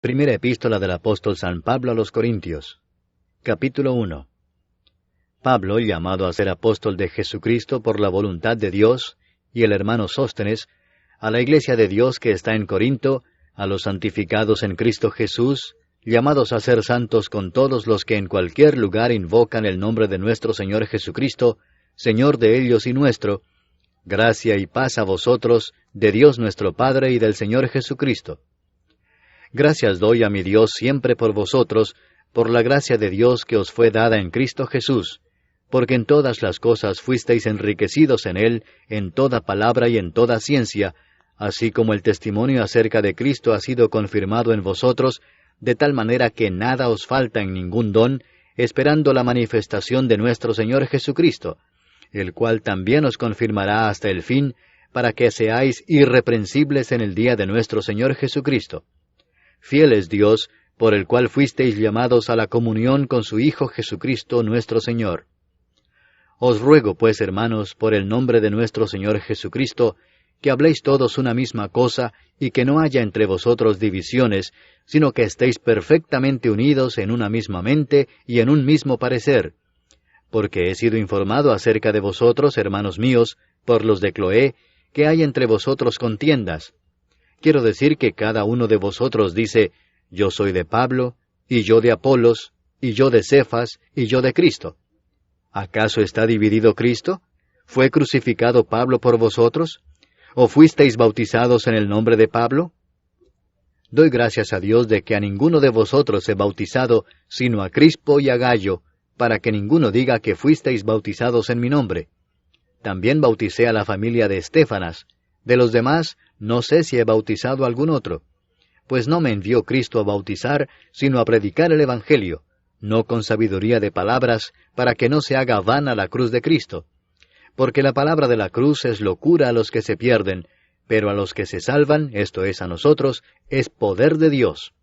Primera epístola del apóstol San Pablo a los Corintios. Capítulo 1. Pablo, llamado a ser apóstol de Jesucristo por la voluntad de Dios, y el hermano Sóstenes, a la iglesia de Dios que está en Corinto, a los santificados en Cristo Jesús, llamados a ser santos con todos los que en cualquier lugar invocan el nombre de nuestro Señor Jesucristo, Señor de ellos y nuestro, gracia y paz a vosotros, de Dios nuestro Padre y del Señor Jesucristo. Gracias doy a mi Dios siempre por vosotros, por la gracia de Dios que os fue dada en Cristo Jesús, porque en todas las cosas fuisteis enriquecidos en Él, en toda palabra y en toda ciencia, así como el testimonio acerca de Cristo ha sido confirmado en vosotros, de tal manera que nada os falta en ningún don, esperando la manifestación de nuestro Señor Jesucristo, el cual también os confirmará hasta el fin, para que seáis irreprensibles en el día de nuestro Señor Jesucristo. Fiel es Dios, por el cual fuisteis llamados a la comunión con su Hijo Jesucristo nuestro Señor. Os ruego, pues, hermanos, por el nombre de nuestro Señor Jesucristo, que habléis todos una misma cosa, y que no haya entre vosotros divisiones, sino que estéis perfectamente unidos en una misma mente y en un mismo parecer. Porque he sido informado acerca de vosotros, hermanos míos, por los de Cloé, que hay entre vosotros contiendas. Quiero decir que cada uno de vosotros dice, yo soy de Pablo, y yo de Apolos, y yo de Cefas, y yo de Cristo. ¿Acaso está dividido Cristo? ¿Fue crucificado Pablo por vosotros? ¿O fuisteis bautizados en el nombre de Pablo? Doy gracias a Dios de que a ninguno de vosotros he bautizado, sino a Crispo y a Gayo, para que ninguno diga que fuisteis bautizados en mi nombre. También bauticé a la familia de Estéfanas. De los demás, no sé si he bautizado a algún otro. Pues no me envió Cristo a bautizar, sino a predicar el Evangelio, no con sabiduría de palabras, para que no se haga vana la cruz de Cristo. Porque la palabra de la cruz es locura a los que se pierden, pero a los que se salvan, esto es a nosotros, es poder de Dios.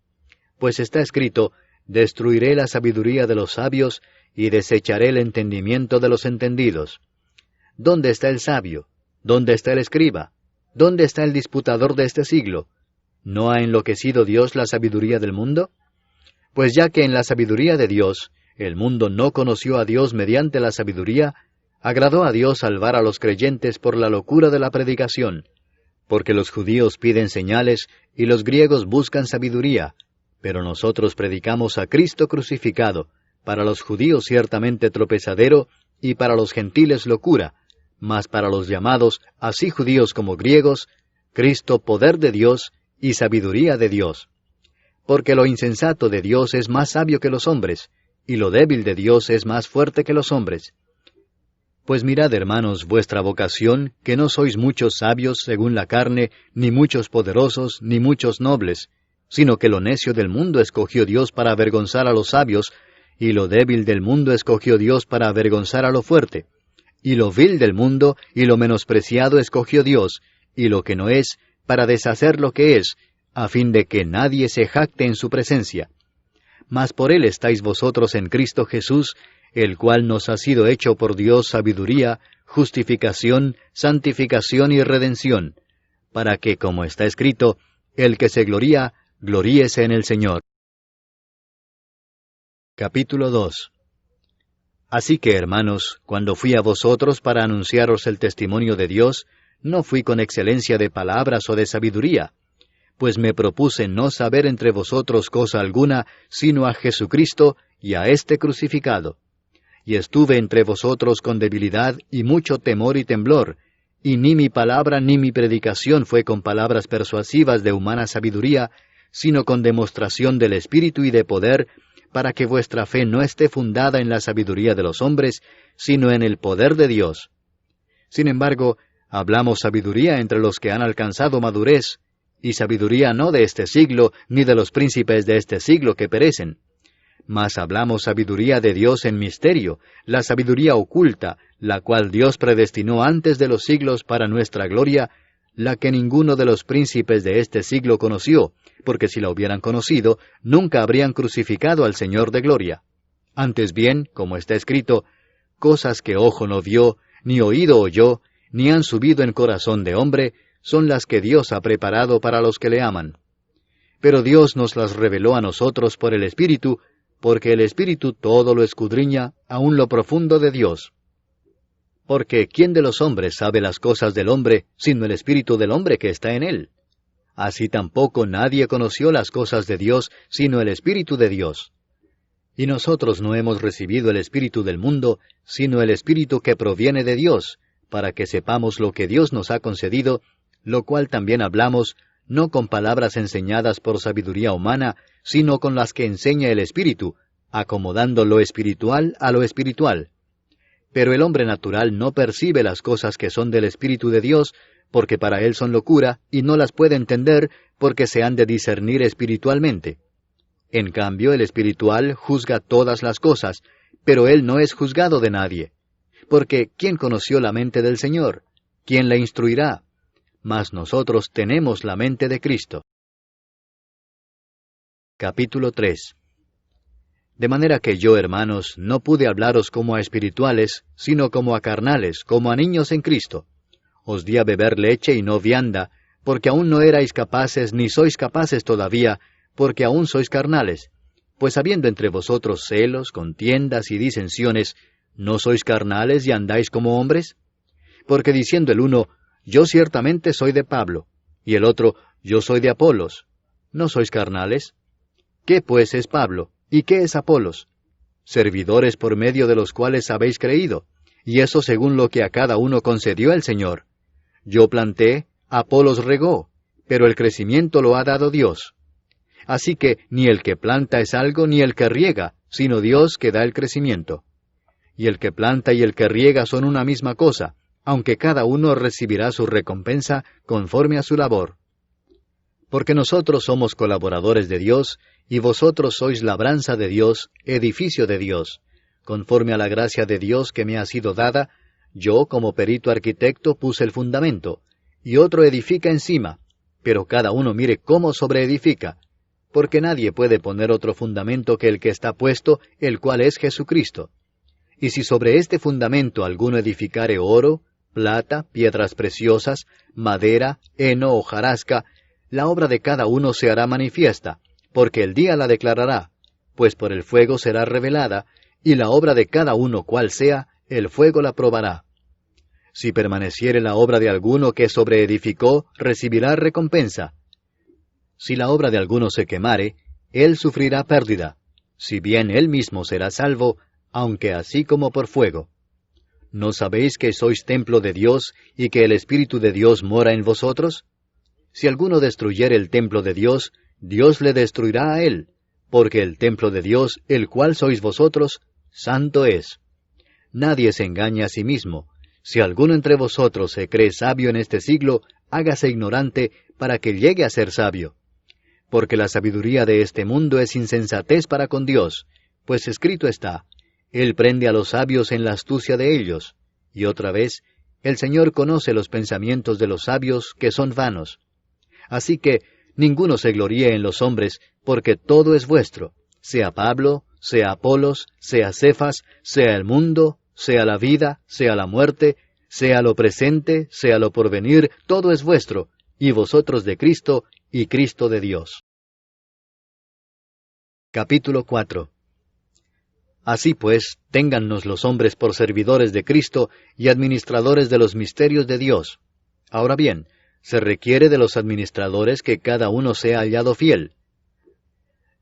Pues está escrito, destruiré la sabiduría de los sabios, y desecharé el entendimiento de los entendidos. ¿Dónde está el sabio? ¿Dónde está el escriba? ¿Dónde está el disputador de este siglo? ¿No ha enloquecido Dios la sabiduría del mundo? Pues ya que en la sabiduría de Dios, el mundo no conoció a Dios mediante la sabiduría, agradó a Dios salvar a los creyentes por la locura de la predicación, porque los judíos piden señales y los griegos buscan sabiduría, pero nosotros predicamos a Cristo crucificado, para los judíos ciertamente tropezadero, y para los gentiles locura, mas para los llamados, así judíos como griegos, Cristo poder de Dios y sabiduría de Dios. Porque lo insensato de Dios es más sabio que los hombres, y lo débil de Dios es más fuerte que los hombres. Pues mirad, hermanos, vuestra vocación, que no sois muchos sabios según la carne, ni muchos poderosos, ni muchos nobles, sino que lo necio del mundo escogió Dios para avergonzar a los sabios, y lo débil del mundo escogió Dios para avergonzar a lo fuerte. Y lo vil del mundo y lo menospreciado escogió Dios, y lo que no es, para deshacer lo que es, a fin de que nadie se jacte en su presencia. Mas por él estáis vosotros en Cristo Jesús, el cual nos ha sido hecho por Dios sabiduría, justificación, santificación y redención, para que, como está escrito, el que se gloría, gloríese en el Señor. Capítulo 2. Así que, hermanos, cuando fui a vosotros para anunciaros el testimonio de Dios, no fui con excelencia de palabras o de sabiduría, pues me propuse no saber entre vosotros cosa alguna, sino a Jesucristo y a este crucificado. Y estuve entre vosotros con debilidad y mucho temor y temblor, y ni mi palabra ni mi predicación fue con palabras persuasivas de humana sabiduría, sino con demostración del Espíritu y de poder, para que vuestra fe no esté fundada en la sabiduría de los hombres, sino en el poder de Dios. Sin embargo, hablamos sabiduría entre los que han alcanzado madurez, y sabiduría no de este siglo, ni de los príncipes de este siglo que perecen. Mas hablamos sabiduría de Dios en misterio, la sabiduría oculta, la cual Dios predestinó antes de los siglos para nuestra gloria, la que ninguno de los príncipes de este siglo conoció, porque si la hubieran conocido, nunca habrían crucificado al Señor de gloria. Antes bien, como está escrito, cosas que ojo no vio, ni oído oyó, ni han subido en corazón de hombre, son las que Dios ha preparado para los que le aman. pero Dios nos las reveló a nosotros por el Espíritu, porque el Espíritu todo lo escudriña, aun lo profundo de Dios. Porque ¿quién de los hombres sabe las cosas del hombre, sino el Espíritu del hombre que está en él? Así tampoco nadie conoció las cosas de Dios, sino el Espíritu de Dios. Y nosotros no hemos recibido el Espíritu del mundo, sino el Espíritu que proviene de Dios, para que sepamos lo que Dios nos ha concedido, lo cual también hablamos, no con palabras enseñadas por sabiduría humana, sino con las que enseña el Espíritu, acomodando lo espiritual a lo espiritual. Pero el hombre natural no percibe las cosas que son del Espíritu de Dios, porque para él son locura, y no las puede entender, porque se han de discernir espiritualmente. En cambio, el espiritual juzga todas las cosas, pero él no es juzgado de nadie. Porque ¿quién conoció la mente del Señor? ¿Quién la instruirá? Mas nosotros tenemos la mente de Cristo. Capítulo 3. De manera que yo, hermanos, no pude hablaros como a espirituales, sino como a carnales, como a niños en Cristo. Os di a beber leche y no vianda, porque aún no erais capaces, ni sois capaces todavía, porque aún sois carnales. Pues habiendo entre vosotros celos, contiendas y disensiones, ¿no sois carnales y andáis como hombres? Porque diciendo el uno, yo ciertamente soy de Pablo, y el otro, yo soy de Apolos, ¿no sois carnales? ¿Qué pues es Pablo? ¿Y qué es Apolos? Servidores por medio de los cuales habéis creído, y eso según lo que a cada uno concedió el Señor. Yo planté, Apolos regó, pero el crecimiento lo ha dado Dios. Así que ni el que planta es algo, ni el que riega, sino Dios que da el crecimiento. Y el que planta y el que riega son una misma cosa, aunque cada uno recibirá su recompensa conforme a su labor. Porque nosotros somos colaboradores de Dios, y vosotros sois labranza de Dios, edificio de Dios. Conforme a la gracia de Dios que me ha sido dada, yo como perito arquitecto puse el fundamento, y otro edifica encima, pero cada uno mire cómo sobreedifica, porque nadie puede poner otro fundamento que el que está puesto, el cual es Jesucristo. Y si sobre este fundamento alguno edificare oro, plata, piedras preciosas, madera, heno o hojarasca, la obra de cada uno se hará manifiesta, porque el día la declarará, pues por el fuego será revelada, y la obra de cada uno cual sea, el fuego la probará. Si permaneciere la obra de alguno que sobreedificó, recibirá recompensa. Si la obra de alguno se quemare, él sufrirá pérdida, si bien él mismo será salvo, aunque así como por fuego. ¿No sabéis que sois templo de Dios, y que el Espíritu de Dios mora en vosotros? Si alguno destruyere el templo de Dios, Dios le destruirá a él, porque el templo de Dios, el cual sois vosotros, santo es. Nadie se engaña a sí mismo. Si alguno entre vosotros se cree sabio en este siglo, hágase ignorante para que llegue a ser sabio. Porque la sabiduría de este mundo es insensatez para con Dios, pues escrito está, Él prende a los sabios en la astucia de ellos. Y otra vez, el Señor conoce los pensamientos de los sabios que son vanos. Así que ninguno se gloríe en los hombres, porque todo es vuestro, sea Pablo, sea Apolos, sea Cefas, sea el mundo, sea la vida, sea la muerte, sea lo presente, sea lo porvenir, todo es vuestro, y vosotros de Cristo, y Cristo de Dios. Capítulo 4. Así pues, téngannos los hombres por servidores de Cristo y administradores de los misterios de Dios. Ahora bien, se requiere de los administradores que cada uno sea hallado fiel.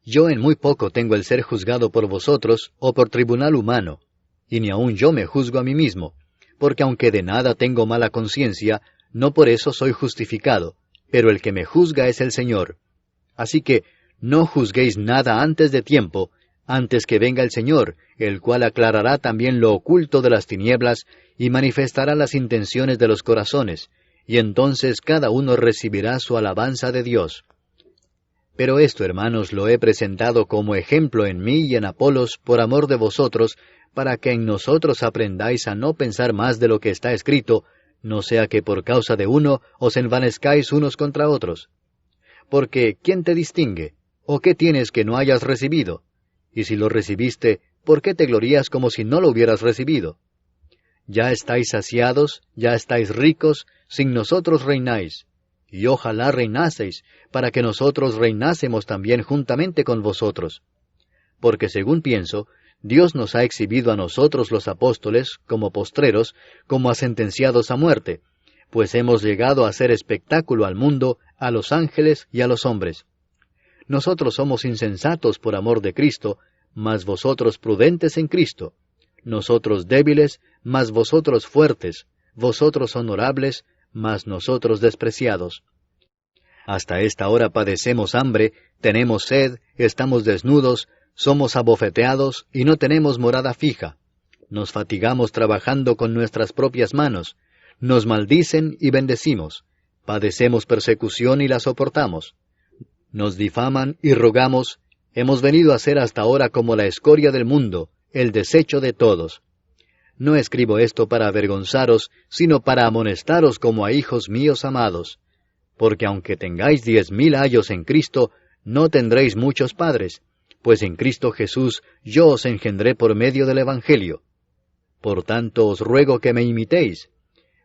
Yo en muy poco tengo el ser juzgado por vosotros o por tribunal humano, y ni aun yo me juzgo a mí mismo, porque aunque de nada tengo mala conciencia, no por eso soy justificado, pero el que me juzga es el Señor. Así que no juzguéis nada antes de tiempo, antes que venga el Señor, el cual aclarará también lo oculto de las tinieblas y manifestará las intenciones de los corazones, y entonces cada uno recibirá su alabanza de Dios. Pero esto, hermanos, lo he presentado como ejemplo en mí y en Apolos por amor de vosotros, para que en nosotros aprendáis a no pensar más de lo que está escrito, no sea que por causa de uno os envanezcáis unos contra otros. Porque, ¿quién te distingue? ¿O qué tienes que no hayas recibido? Y si lo recibiste, ¿por qué te glorías como si no lo hubieras recibido? Ya estáis saciados, ya estáis ricos, sin nosotros reináis. y ojalá reinaseis, para que nosotros reinásemos también juntamente con vosotros. Porque según pienso, Dios nos ha exhibido a nosotros los apóstoles, como postreros, como a sentenciados a muerte, pues hemos llegado a ser espectáculo al mundo, a los ángeles y a los hombres. Nosotros somos insensatos por amor de Cristo, mas vosotros prudentes en Cristo. Nosotros débiles, mas vosotros fuertes. Vosotros honorables, mas nosotros despreciados. Hasta esta hora padecemos hambre, tenemos sed, estamos desnudos, somos abofeteados y no tenemos morada fija. Nos fatigamos trabajando con nuestras propias manos. Nos maldicen y bendecimos. Padecemos persecución y la soportamos. Nos difaman y rogamos. Hemos venido a ser hasta ahora como la escoria del mundo, el desecho de todos. No escribo esto para avergonzaros, sino para amonestaros como a hijos míos amados. Porque aunque tengáis 10,000 ayos en Cristo, no tendréis muchos padres, pues en Cristo Jesús yo os engendré por medio del Evangelio. Por tanto os ruego que me imitéis.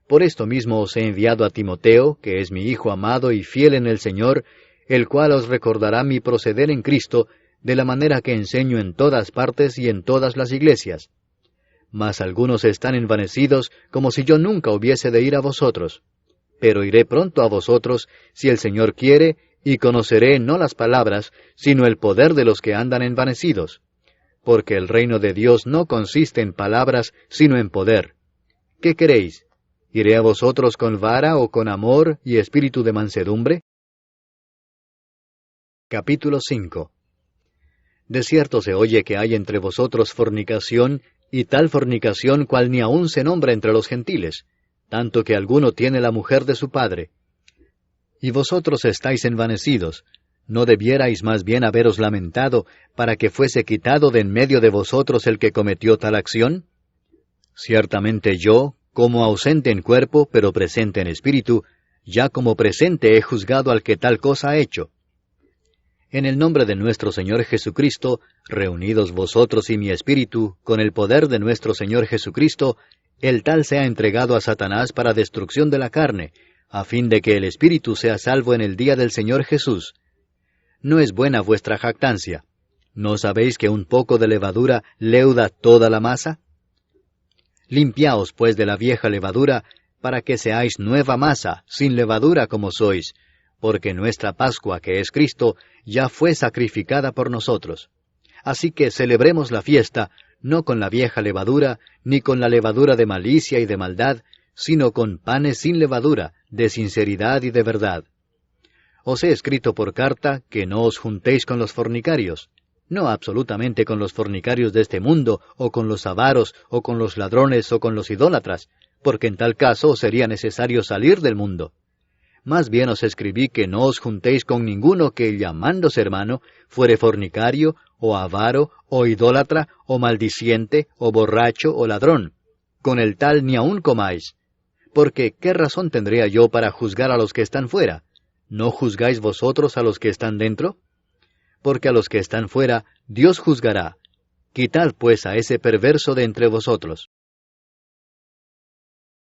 Por esto mismo os he enviado a Timoteo, que es mi hijo amado y fiel en el Señor, el cual os recordará mi proceder en Cristo, de la manera que enseño en todas partes y en todas las iglesias. Mas algunos están envanecidos, como si yo nunca hubiese de ir a vosotros. Pero iré pronto a vosotros, si el Señor quiere, y conoceré no las palabras, sino el poder de los que andan envanecidos. Porque el reino de Dios no consiste en palabras, sino en poder. ¿Qué queréis? ¿Iré a vosotros con vara o con amor y espíritu de mansedumbre? Capítulo 5. De cierto se oye que hay entre vosotros fornicación, y tal fornicación cual ni aun se nombra entre los gentiles, tanto que alguno tiene la mujer de su padre. Y vosotros estáis envanecidos, ¿no debierais más bien haberos lamentado, para que fuese quitado de en medio de vosotros el que cometió tal acción? Ciertamente yo, como ausente en cuerpo, pero presente en espíritu, ya como presente he juzgado al que tal cosa ha hecho. En el nombre de nuestro Señor Jesucristo, reunidos vosotros y mi espíritu, con el poder de nuestro Señor Jesucristo, el tal sea entregado a Satanás para destrucción de la carne, a fin de que el espíritu sea salvo en el día del Señor Jesús. ¿No es buena vuestra jactancia? ¿No sabéis que un poco de levadura leuda toda la masa? Limpiaos pues de la vieja levadura, para que seáis nueva masa, sin levadura como sois, porque nuestra Pascua, que es Cristo, ya fue sacrificada por nosotros. Así que celebremos la fiesta, no con la vieja levadura, ni con la levadura de malicia y de maldad, sino con panes sin levadura, de sinceridad y de verdad. Os he escrito por carta que no os juntéis con los fornicarios, no absolutamente con los fornicarios de este mundo, o con los avaros, o con los ladrones, o con los idólatras, porque en tal caso sería necesario salir del mundo. Más bien os escribí que no os juntéis con ninguno que, llamándose hermano, fuere fornicario, o avaro, o idólatra, o maldiciente, o borracho, o ladrón. Con el tal ni aun comáis. Porque, ¿qué razón tendría yo para juzgar a los que están fuera? ¿No juzgáis vosotros a los que están dentro? Porque a los que están fuera, Dios juzgará. Quitad pues a ese perverso de entre vosotros.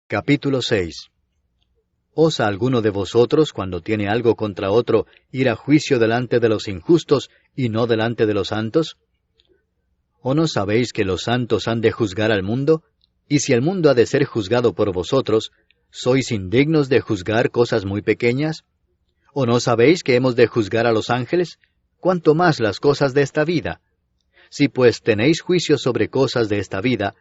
Capítulo 6. ¿Osa alguno de vosotros, cuando tiene algo contra otro, ir a juicio delante de los injustos y no delante de los santos? ¿O no sabéis que los santos han de juzgar al mundo? Y si el mundo ha de ser juzgado por vosotros, ¿sois indignos de juzgar cosas muy pequeñas? ¿O no sabéis que hemos de juzgar a los ángeles? ¿Cuánto más las cosas de esta vida? Si pues tenéis juicio sobre cosas de esta vida,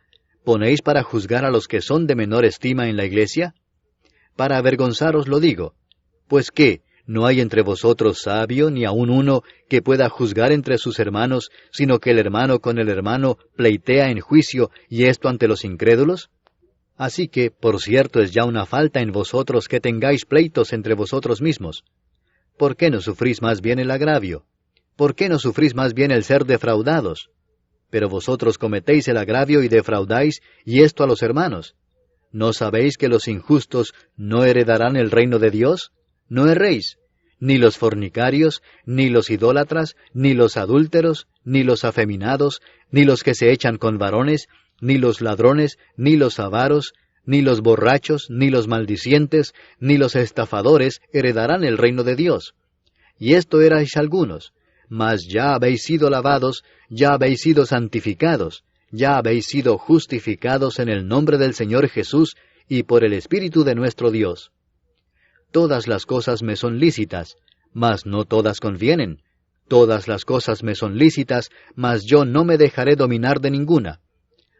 ¿ponéis para juzgar a los que son de menor estima en la iglesia? Para avergonzaros lo digo, pues ¿qué? ¿No hay entre vosotros sabio, ni aun uno, que pueda juzgar entre sus hermanos, sino que el hermano con el hermano pleitea en juicio, y esto ante los incrédulos? Así que, por cierto, es ya una falta en vosotros que tengáis pleitos entre vosotros mismos. ¿Por qué no sufrís más bien el agravio? ¿Por qué no sufrís más bien el ser defraudados? Pero vosotros cometéis el agravio y defraudáis, y esto a los hermanos. ¿No sabéis que los injustos no heredarán el reino de Dios? No erréis, ni los fornicarios, ni los idólatras, ni los adúlteros, ni los afeminados, ni los que se echan con varones, ni los ladrones, ni los avaros, ni los borrachos, ni los maldicientes, ni los estafadores heredarán el reino de Dios. Y esto erais algunos, mas ya habéis sido lavados, ya habéis sido santificados, ya habéis sido justificados en el nombre del Señor Jesús y por el Espíritu de nuestro Dios. Todas las cosas me son lícitas, mas no todas convienen. Todas las cosas me son lícitas, mas yo no me dejaré dominar de ninguna.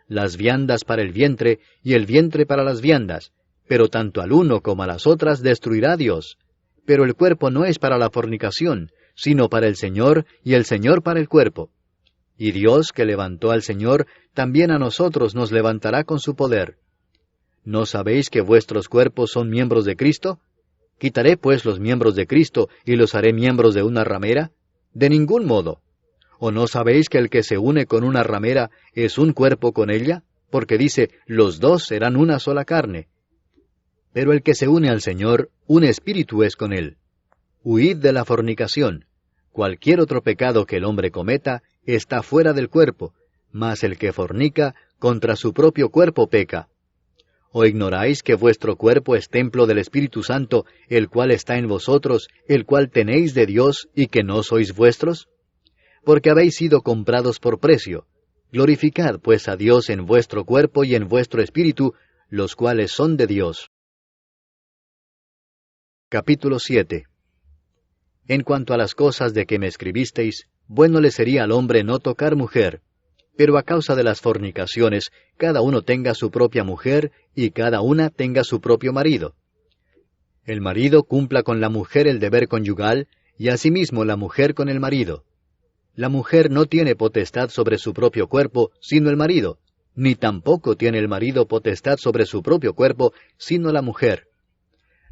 Las viandas para el vientre, y el vientre para las viandas, pero tanto al uno como a las otras destruirá Dios. Pero el cuerpo no es para la fornicación, sino para el Señor, y el Señor para el cuerpo. Y Dios, que levantó al Señor, también a nosotros nos levantará con su poder. ¿No sabéis que vuestros cuerpos son miembros de Cristo? ¿Quitaré pues los miembros de Cristo y los haré miembros de una ramera? De ningún modo. ¿O no sabéis que el que se une con una ramera es un cuerpo con ella? Porque dice, los dos serán una sola carne. Pero el que se une al Señor, un espíritu es con él. Huid de la fornicación. Cualquier otro pecado que el hombre cometa está fuera del cuerpo, mas el que fornica contra su propio cuerpo peca. ¿O ignoráis que vuestro cuerpo es templo del Espíritu Santo, el cual está en vosotros, el cual tenéis de Dios, y que no sois vuestros? Porque habéis sido comprados por precio. Glorificad pues a Dios en vuestro cuerpo y en vuestro espíritu, los cuales son de Dios. Capítulo 7. En cuanto a las cosas de que me escribisteis, bueno le sería al hombre no tocar mujer, pero a causa de las fornicaciones, cada uno tenga su propia mujer, y cada una tenga su propio marido. El marido cumpla con la mujer el deber conyugal, y asimismo la mujer con el marido. La mujer no tiene potestad sobre su propio cuerpo, sino el marido, ni tampoco tiene el marido potestad sobre su propio cuerpo, sino la mujer.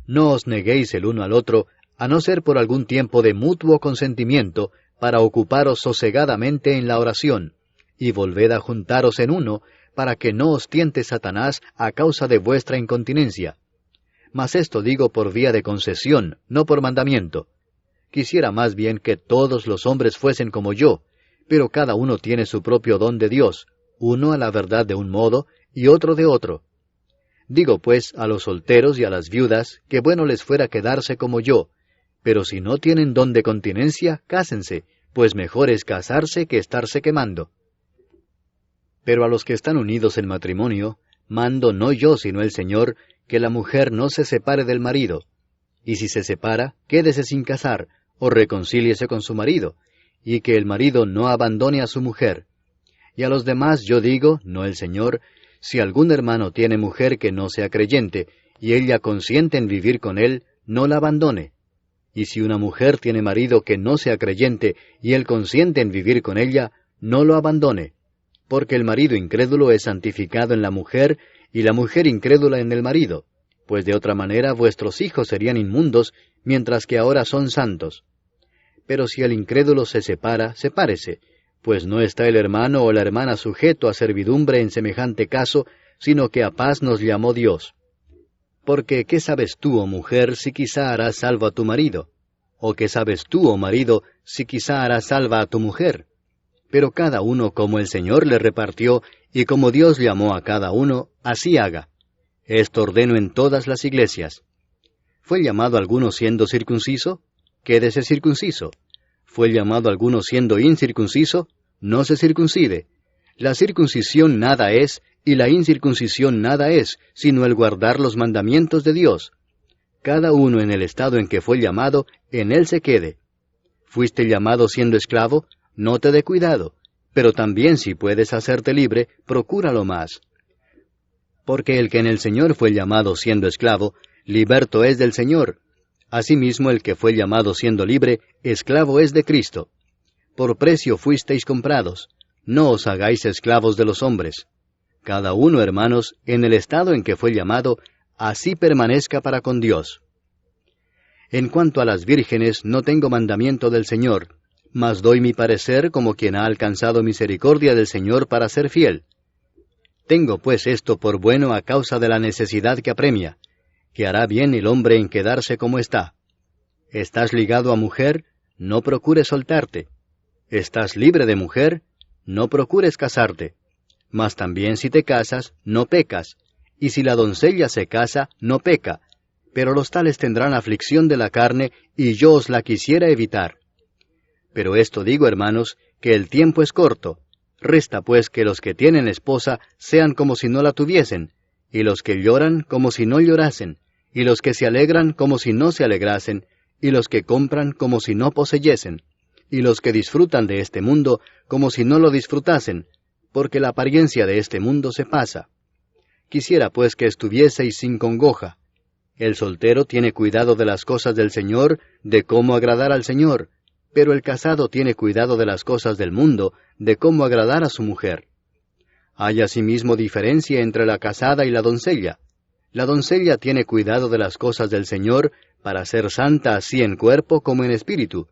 No os neguéis el uno al otro, a no ser por algún tiempo de mutuo consentimiento, para ocuparos sosegadamente en la oración, y volved a juntaros en uno, para que no os tiente Satanás a causa de vuestra incontinencia. Mas esto digo por vía de concesión, no por mandamiento. Quisiera más bien que todos los hombres fuesen como yo, pero cada uno tiene su propio don de Dios, uno a la verdad de un modo, y otro de otro. Digo pues a los solteros y a las viudas, que bueno les fuera quedarse como yo, pero si no tienen don de continencia, cásense, pues mejor es casarse que estarse quemando. Pero a los que están unidos en matrimonio, mando no yo sino el Señor, que la mujer no se separe del marido, y si se separa, quédese sin casar, o reconcíliese con su marido, y que el marido no abandone a su mujer. Y a los demás yo digo, no el Señor, si algún hermano tiene mujer que no sea creyente, y ella consiente en vivir con él, no la abandone. Y si una mujer tiene marido que no sea creyente, y él consiente en vivir con ella, no lo abandone. Porque el marido incrédulo es santificado en la mujer, y la mujer incrédula en el marido, pues de otra manera vuestros hijos serían inmundos, mientras que ahora son santos. Pero si el incrédulo se separa, sepárese, pues no está el hermano o la hermana sujeto a servidumbre en semejante caso, sino que a paz nos llamó Dios. Porque, ¿qué sabes tú, oh mujer, si quizá harás salvo a tu marido? ¿O qué sabes tú, oh marido, si quizá harás salva a tu mujer? Pero cada uno como el Señor le repartió, y como Dios llamó a cada uno, así haga. Esto ordeno en todas las iglesias. ¿Fue llamado alguno siendo circunciso? Quédese circunciso. ¿Fue llamado alguno siendo incircunciso? No se circuncide. La circuncisión nada es, y la incircuncisión nada es, sino el guardar los mandamientos de Dios. Cada uno en el estado en que fue llamado, en él se quede. ¿Fuiste llamado siendo esclavo? No te dé cuidado, pero también si puedes hacerte libre, procúralo más. Porque el que en el Señor fue llamado siendo esclavo, liberto es del Señor. Asimismo el que fue llamado siendo libre, esclavo es de Cristo. Por precio fuisteis comprados, no os hagáis esclavos de los hombres. Cada uno, hermanos, en el estado en que fue llamado, así permanezca para con Dios. En cuanto a las vírgenes, no tengo mandamiento del Señor, mas doy mi parecer como quien ha alcanzado misericordia del Señor para ser fiel. Tengo pues esto por bueno a causa de la necesidad que apremia, que hará bien el hombre en quedarse como está. ¿Estás ligado a mujer? No procures soltarte. ¿Estás libre de mujer? No procures casarte. Mas también si te casas, no pecas. y si la doncella se casa, no peca, pero los tales tendrán aflicción de la carne, y yo os la quisiera evitar. Pero esto digo, hermanos, que el tiempo es corto. Resta pues que los que tienen esposa sean como si no la tuviesen, y los que lloran como si no llorasen, y los que se alegran como si no se alegrasen, y los que compran como si no poseyesen, y los que disfrutan de este mundo como si no lo disfrutasen, porque la apariencia de este mundo se pasa. Quisiera pues que estuvieseis sin congoja. El soltero tiene cuidado de las cosas del Señor, de cómo agradar al Señor, pero el casado tiene cuidado de las cosas del mundo, de cómo agradar a su mujer. Hay asimismo diferencia entre la casada y la doncella. La doncella tiene cuidado de las cosas del Señor, para ser santa así en cuerpo como en espíritu,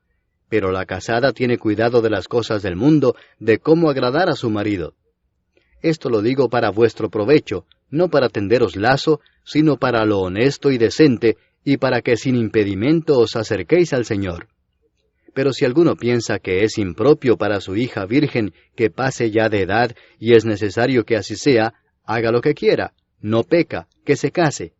pero la casada tiene cuidado de las cosas del mundo, de cómo agradar a su marido. Esto lo digo para vuestro provecho, no para tenderos lazo, sino para lo honesto y decente, y para que sin impedimento os acerquéis al Señor. Pero si alguno piensa que es impropio para su hija virgen que pase ya de edad, y es necesario que así sea, haga lo que quiera, no peca, que se case.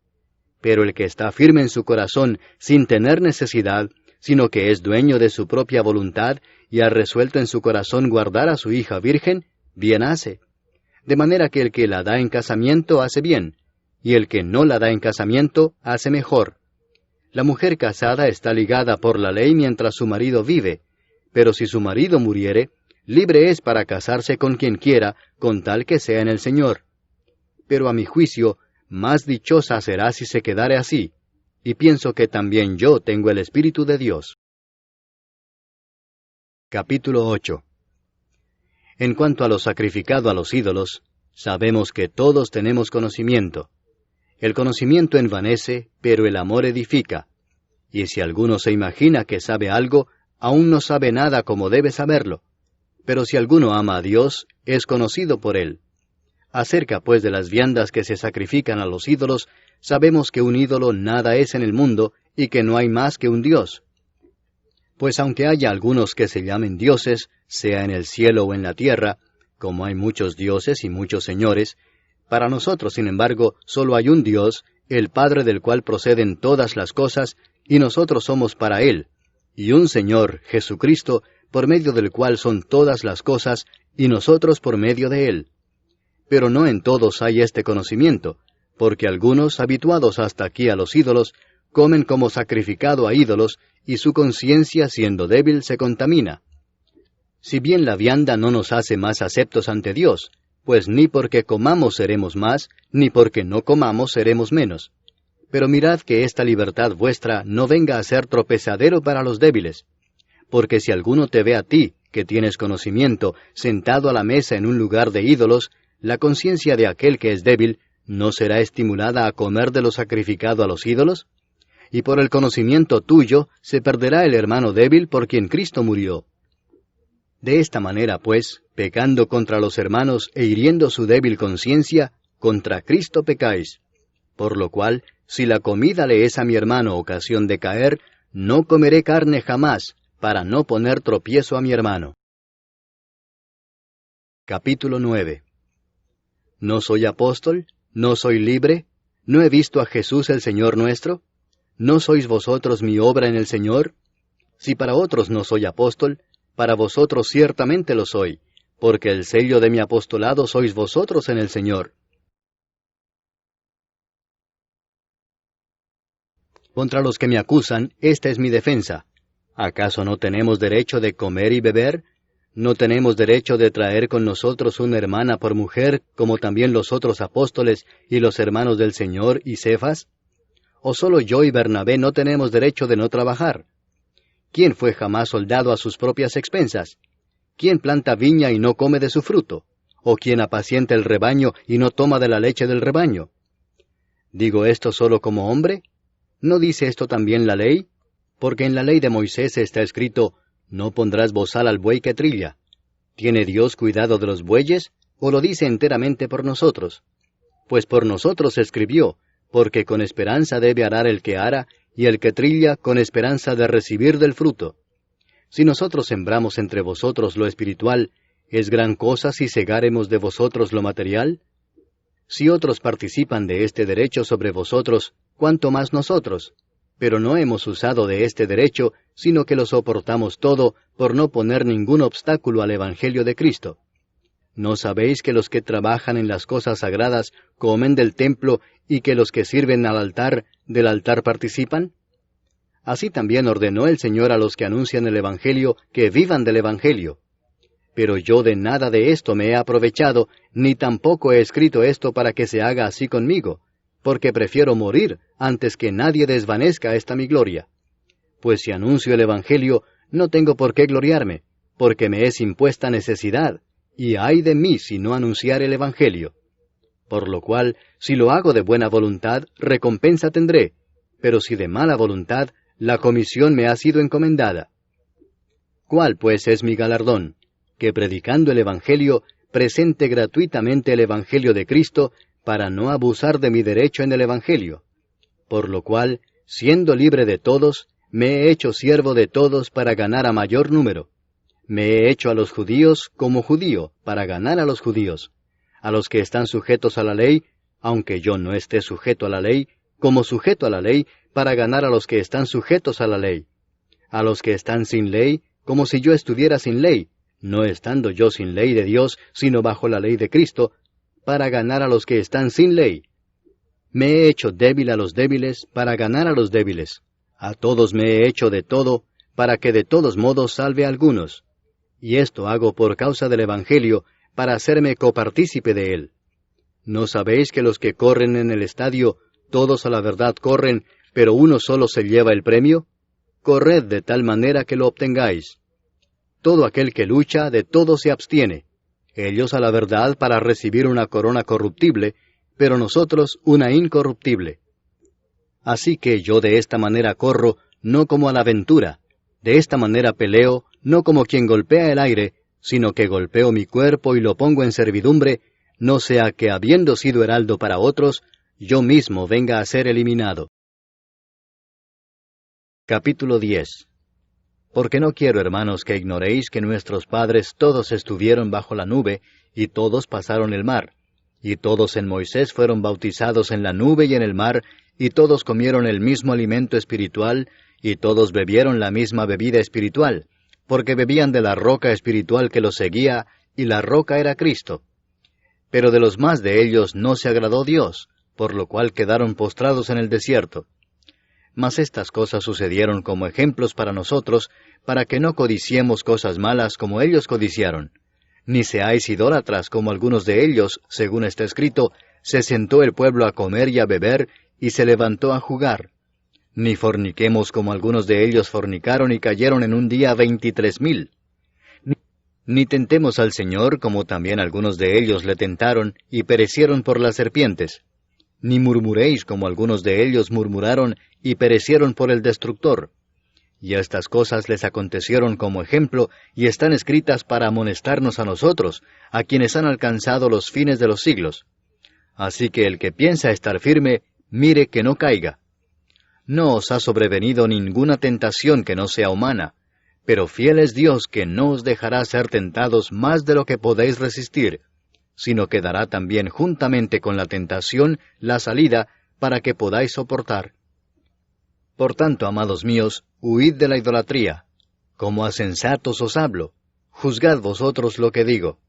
Pero el que está firme en su corazón, sin tener necesidad, sino que es dueño de su propia voluntad, y ha resuelto en su corazón guardar a su hija virgen, bien hace. De manera que el que la da en casamiento hace bien, y el que no la da en casamiento hace mejor. La mujer casada está ligada por la ley mientras su marido vive, pero si su marido muriere, libre es para casarse con quien quiera, con tal que sea en el Señor. Pero a mi juicio, más dichosa será si se quedare así, y pienso que también yo tengo el Espíritu de Dios. Capítulo 8. En cuanto a lo sacrificado a los ídolos, sabemos que todos tenemos conocimiento. El conocimiento envanece, pero el amor edifica. Y si alguno se imagina que sabe algo, aún no sabe nada como debe saberlo. Pero si alguno ama a Dios, es conocido por él. Acerca pues de las viandas que se sacrifican a los ídolos, sabemos que un ídolo nada es en el mundo, y que no hay más que un Dios. Pues aunque haya algunos que se llamen dioses, sea en el cielo o en la tierra, como hay muchos dioses y muchos señores, para nosotros, sin embargo, solo hay un Dios, el Padre del cual proceden todas las cosas, y nosotros somos para Él, y un Señor, Jesucristo, por medio del cual son todas las cosas, y nosotros por medio de Él. Pero no en todos hay este conocimiento, porque algunos, habituados hasta aquí a los ídolos, comen como sacrificado a ídolos, y su conciencia, siendo débil, se contamina. Si bien la vianda no nos hace más aceptos ante Dios, pues ni porque comamos seremos más, ni porque no comamos seremos menos. Pero mirad que esta libertad vuestra no venga a ser tropezadero para los débiles. Porque si alguno te ve a ti, que tienes conocimiento, sentado a la mesa en un lugar de ídolos, la conciencia de aquel que es débil, ¿no será estimulada a comer de lo sacrificado a los ídolos? Y por el conocimiento tuyo se perderá el hermano débil por quien Cristo murió. De esta manera, pues, pecando contra los hermanos e hiriendo su débil conciencia, contra Cristo pecáis. Por lo cual, si la comida le es a mi hermano ocasión de caer, no comeré carne jamás, para no poner tropiezo a mi hermano. Capítulo 9. ¿No soy apóstol? ¿No soy libre? ¿No he visto a Jesús el Señor nuestro? ¿No sois vosotros mi obra en el Señor? Si para otros no soy apóstol, para vosotros ciertamente lo soy, porque el sello de mi apostolado sois vosotros en el Señor. Contra los que me acusan, esta es mi defensa. ¿Acaso no tenemos derecho de comer y beber? ¿No tenemos derecho de traer con nosotros una hermana por mujer, como también los otros apóstoles y los hermanos del Señor y Cefas? ¿O solo yo y Bernabé no tenemos derecho de no trabajar? ¿Quién fue jamás soldado a sus propias expensas? ¿Quién planta viña y no come de su fruto? ¿O quién apacienta el rebaño y no toma de la leche del rebaño? ¿Digo esto solo como hombre? ¿No dice esto también la ley? Porque en la ley de Moisés está escrito, no pondrás bozal al buey que trilla. ¿Tiene Dios cuidado de los bueyes, o lo dice enteramente por nosotros? Pues por nosotros se escribió, porque con esperanza debe arar el que ara, y el que trilla con esperanza de recibir del fruto. Si nosotros sembramos entre vosotros lo espiritual, ¿es gran cosa si segáremos de vosotros lo material? Si otros participan de este derecho sobre vosotros, ¿cuánto más nosotros? Pero no hemos usado de este derecho, sino que lo soportamos todo, por no poner ningún obstáculo al Evangelio de Cristo. ¿No sabéis que los que trabajan en las cosas sagradas comen del templo y que los que sirven al altar, del altar participan? Así también ordenó el Señor a los que anuncian el Evangelio que vivan del Evangelio. Pero yo de nada de esto me he aprovechado, ni tampoco he escrito esto para que se haga así conmigo, porque prefiero morir antes que nadie desvanezca esta mi gloria. Pues si anuncio el Evangelio, no tengo por qué gloriarme, porque me es impuesta necesidad, y ay de mí si no anunciar el Evangelio. Por lo cual, si lo hago de buena voluntad, recompensa tendré, pero si de mala voluntad, la comisión me ha sido encomendada. ¿Cuál pues es mi galardón? Que predicando el Evangelio, presente gratuitamente el Evangelio de Cristo, para no abusar de mi derecho en el Evangelio. Por lo cual, siendo libre de todos, me he hecho siervo de todos para ganar a mayor número. Me he hecho a los judíos como judío, para ganar a los judíos. A los que están sujetos a la ley, aunque yo no esté sujeto a la ley, como sujeto a la ley, para ganar a los que están sujetos a la ley. A los que están sin ley, como si yo estuviera sin ley, no estando yo sin ley de Dios, sino bajo la ley de Cristo, para ganar a los que están sin ley. Me he hecho débil a los débiles, para ganar a los débiles. A todos me he hecho de todo, para que de todos modos salve a algunos. Y esto hago por causa del Evangelio, para hacerme copartícipe de él. ¿No sabéis que los que corren en el estadio, todos a la verdad corren, pero uno solo se lleva el premio? Corred de tal manera que lo obtengáis. Todo aquel que lucha, de todo se abstiene. Ellos a la verdad para recibir una corona corruptible, pero nosotros una incorruptible. Así que yo de esta manera corro, no como a la aventura. De esta manera peleo, no como quien golpea el aire, sino que golpeo mi cuerpo y lo pongo en servidumbre, no sea que habiendo sido heraldo para otros, yo mismo venga a ser eliminado. Capítulo 10. Porque no quiero, hermanos, que ignoréis que nuestros padres todos estuvieron bajo la nube, y todos pasaron el mar, y todos en Moisés fueron bautizados en la nube y en el mar, y todos comieron el mismo alimento espiritual, y todos bebieron la misma bebida espiritual, porque bebían de la roca espiritual que los seguía, y la roca era Cristo. Pero de los más de ellos no se agradó Dios, por lo cual quedaron postrados en el desierto. Mas estas cosas sucedieron como ejemplos para nosotros, para que no codiciemos cosas malas como ellos codiciaron. Ni seáis idólatras como algunos de ellos, según está escrito, se sentó el pueblo a comer y a beber, y se levantó a jugar. Ni forniquemos como algunos de ellos fornicaron y cayeron en un día 23,000. Ni tentemos al Señor como también algunos de ellos le tentaron y perecieron por las serpientes. Ni murmuréis como algunos de ellos murmuraron y perecieron por el destructor. Y estas cosas les acontecieron como ejemplo y están escritas para amonestarnos a nosotros, a quienes han alcanzado los fines de los siglos. Así que el que piensa estar firme, mire que no caiga. No os ha sobrevenido ninguna tentación que no sea humana, pero fiel es Dios que no os dejará ser tentados más de lo que podéis resistir, sino que dará también juntamente con la tentación la salida para que podáis soportar. Por tanto, amados míos, huid de la idolatría. Como a sensatos os hablo, juzgad vosotros lo que digo.